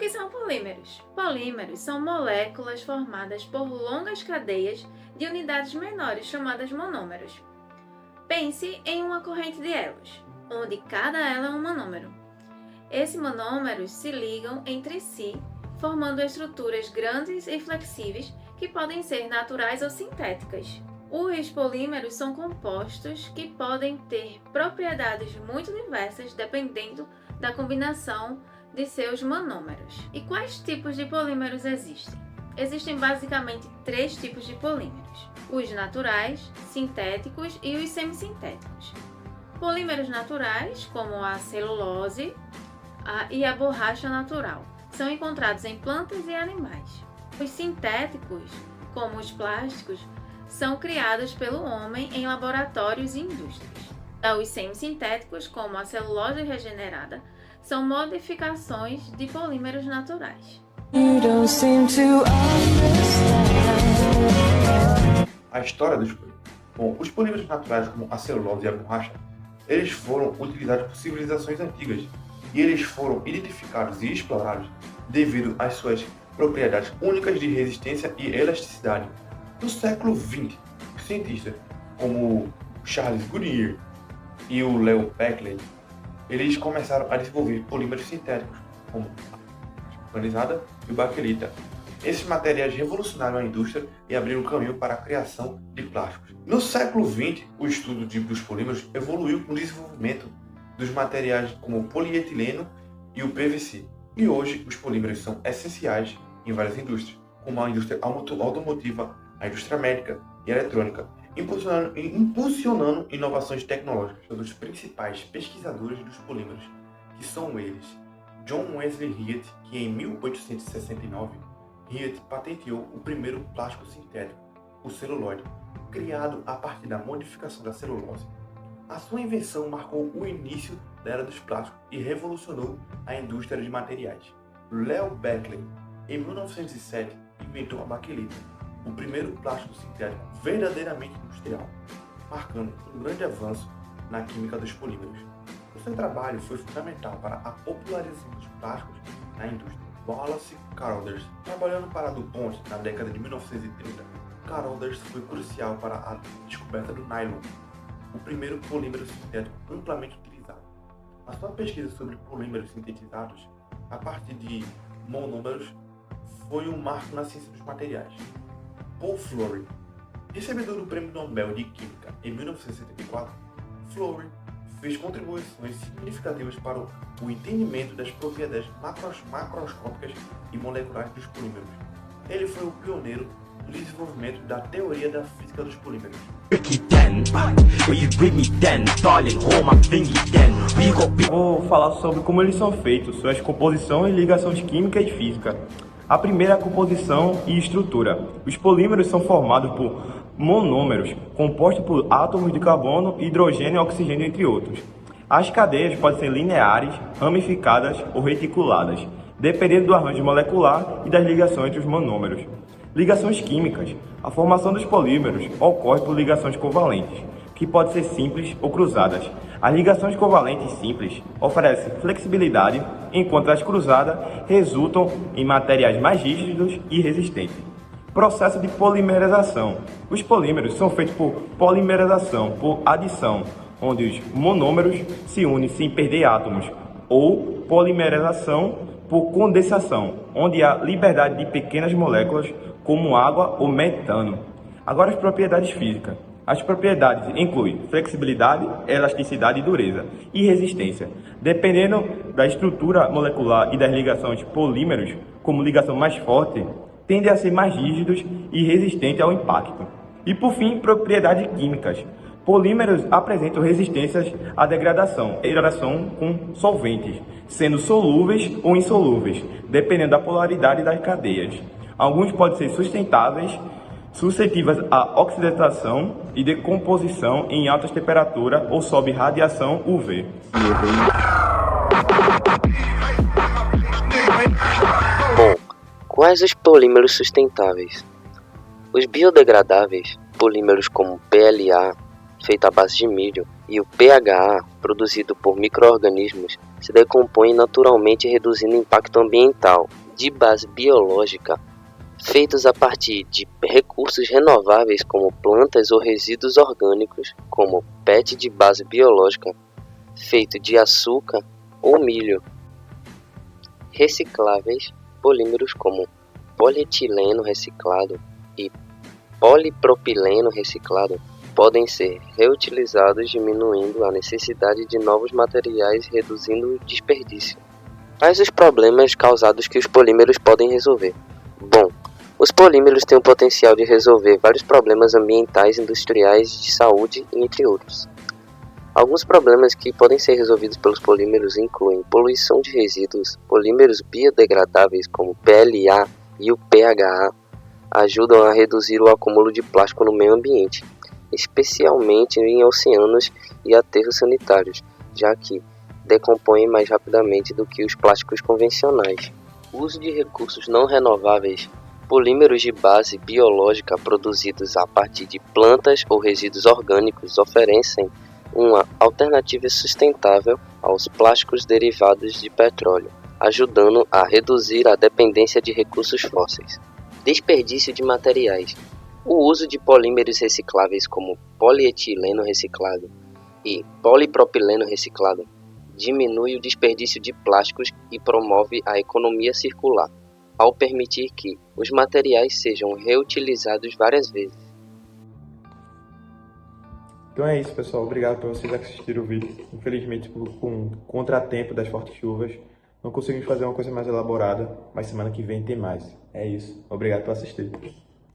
que são polímeros? Polímeros são moléculas formadas por longas cadeias de unidades menores chamadas monômeros. Pense em uma corrente de elos, onde cada elo é um monômero. Esses monômeros se ligam entre si, formando estruturas grandes e flexíveis que podem ser naturais ou sintéticas. Os polímeros são compostos que podem ter propriedades muito diversas dependendo da combinação de seus monômeros. E quais tipos de polímeros existem? Existem basicamente 3 tipos de polímeros: os naturais, sintéticos e os semissintéticos. Polímeros naturais, como a celulose e a borracha natural, são encontrados em plantas e animais. Os sintéticos, como os plásticos, são criados pelo homem em laboratórios e indústrias. Os semissintéticos, como a celulose regenerada, são modificações de polímeros naturais. A história dos polímeros. Bom, os polímeros naturais, como a celulose e a borracha, eles foram utilizados por civilizações antigas e eles foram identificados e explorados devido às suas propriedades únicas de resistência e elasticidade. No século XX, cientistas como Charles Goodyear e o Leo Beckley, eles começaram a desenvolver polímeros sintéticos, como a organizada e o baquelita. Esses materiais revolucionaram a indústria e abriram caminho para a criação de plásticos. No século XX, o estudo dos polímeros evoluiu com o desenvolvimento dos materiais como o polietileno e o PVC. E hoje, os polímeros são essenciais em várias indústrias, como a indústria automotiva, a indústria médica e eletrônica, impulsionando inovações tecnológicas. Um dos principais pesquisadores dos polímeros, que são eles: John Wesley Hyatt, que em 1869, Hyatt patenteou o primeiro plástico sintético, o celuloide, criado a partir da modificação da celulose. A sua invenção marcou o início da era dos plásticos e revolucionou a indústria de materiais. Leo Beckley, em 1907, inventou a baquelita, o primeiro plástico sintético verdadeiramente industrial, marcando um grande avanço na química dos polímeros. O seu trabalho foi fundamental para a popularização dos plásticos na indústria. Wallace Carothers, trabalhando para a DuPont na década de 1930, Carothers foi crucial para a descoberta do nylon, o primeiro polímero sintético amplamente utilizado. A sua pesquisa sobre polímeros sintetizados a partir de monômeros foi um marco na ciência dos materiais. Paul Flory, recebedor do Prêmio Nobel de Química em 1974, Flory fez contribuições significativas para o entendimento das propriedades macroscópicas e moleculares dos polímeros. Ele foi o pioneiro no desenvolvimento da teoria da física dos polímeros. Vou falar sobre como eles são feitos, suas composições, ligações química e física. A primeira é a composição e estrutura. Os polímeros são formados por monômeros, compostos por átomos de carbono, hidrogênio e oxigênio, entre outros. As cadeias podem ser lineares, ramificadas ou reticuladas, dependendo do arranjo molecular e das ligações entre os monômeros. Ligações químicas. A formação dos polímeros ocorre por ligações covalentes, que podem ser simples ou cruzadas. As ligações covalentes simples oferecem flexibilidade, enquanto as cruzadas resultam em materiais mais rígidos e resistentes. Processo de polimerização. Os polímeros são feitos por polimerização por adição, onde os monômeros se unem sem perder átomos, ou polimerização por condensação, onde há liberdade de pequenas moléculas como água ou metano. Agora, as propriedades físicas. As propriedades incluem flexibilidade, elasticidade, dureza e resistência. Dependendo da estrutura molecular e das ligações polímeros, como ligação mais forte, tendem a ser mais rígidos e resistentes ao impacto. E por fim, propriedades químicas. Polímeros apresentam resistências à degradação e reação com solventes, sendo solúveis ou insolúveis, dependendo da polaridade das cadeias. Alguns podem ser sustentáveis, suscetíveis à oxidação e decomposição em altas temperaturas ou sob radiação UV. Bom, quais os polímeros sustentáveis? Os biodegradáveis, polímeros como PLA, feito à base de milho, e o PHA, produzido por micro-organismos, se decompõem naturalmente reduzindo o impacto ambiental. De base biológica, feitos a partir de recursos renováveis como plantas ou resíduos orgânicos, como PET de base biológica, feito de açúcar ou milho. Recicláveis, polímeros como polietileno reciclado e polipropileno reciclado podem ser reutilizados, diminuindo a necessidade de novos materiais e reduzindo o desperdício. Quais os problemas causados que os polímeros podem resolver? Bom, os polímeros têm o potencial de resolver vários problemas ambientais, industriais, de saúde, entre outros. Alguns problemas que podem ser resolvidos pelos polímeros incluem poluição de resíduos, polímeros biodegradáveis como PLA e o PHA ajudam a reduzir o acúmulo de plástico no meio ambiente, especialmente em oceanos e aterros sanitários, já que decompõem mais rapidamente do que os plásticos convencionais. O uso de recursos não renováveis, polímeros de base biológica produzidos a partir de plantas ou resíduos orgânicos oferecem uma alternativa sustentável aos plásticos derivados de petróleo, ajudando a reduzir a dependência de recursos fósseis. Desperdício de materiais. O uso de polímeros recicláveis como polietileno reciclado e polipropileno reciclado diminui o desperdício de plásticos e promove a economia circular, ao permitir que os materiais sejam reutilizados várias vezes. Então é isso, pessoal. Obrigado por vocês assistirem o vídeo. Infelizmente, com um contratempo das fortes chuvas, não conseguimos fazer uma coisa mais elaborada, mas semana que vem tem mais. É isso. Obrigado por assistir.